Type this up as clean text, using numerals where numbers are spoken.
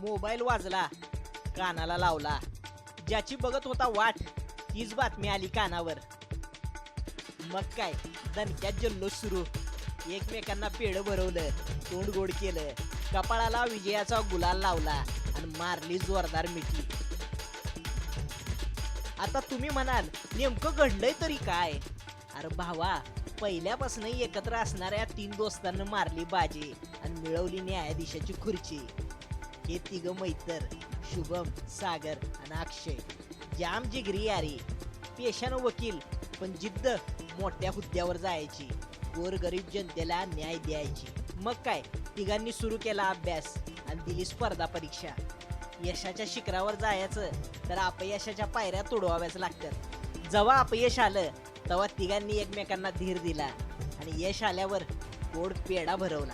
Mobile वाजला, कानाला लावला. ज्याची बघत होता वाट तीच बातमी आली कानावर. मग काय दणक्यात जल्लोष सुरू. एकमेकांना पेढं भरवलं, तोंड गोड केलं, कपाळाला विजयाचा गुलाल लावला आणि मारली जोरदार मिठी. आता तुम्ही म्हणाल नेमकं घडलंय तरी काय? अरे भावा, पहिल्यापासून एकत्र असणाऱ्या 3 दोस्तांना मारली बाजी आणि मिळवली न्यायाधीशाची खुर्ची. हे 3 मैत्र शुभम, सागर आणि अक्षय जाम जिगरी यारी. पेशानं वकील पण जिद्द मोठ्या हुद्द्यावर जायची, गोरगरीब जनतेला न्याय द्यायची. मग काय तिघांनी सुरू केला अभ्यास आणि दिली स्पर्धा परीक्षा. यशाच्या शिखरावर जायचं तर अपयशाच्या पायऱ्या तुडवाव्याच लागतात. जेव्हा अपयश आलं तेव्हा तिघांनी एकमेकांना धीर दिला आणि यश आल्यावर गोड पेढा भरवला.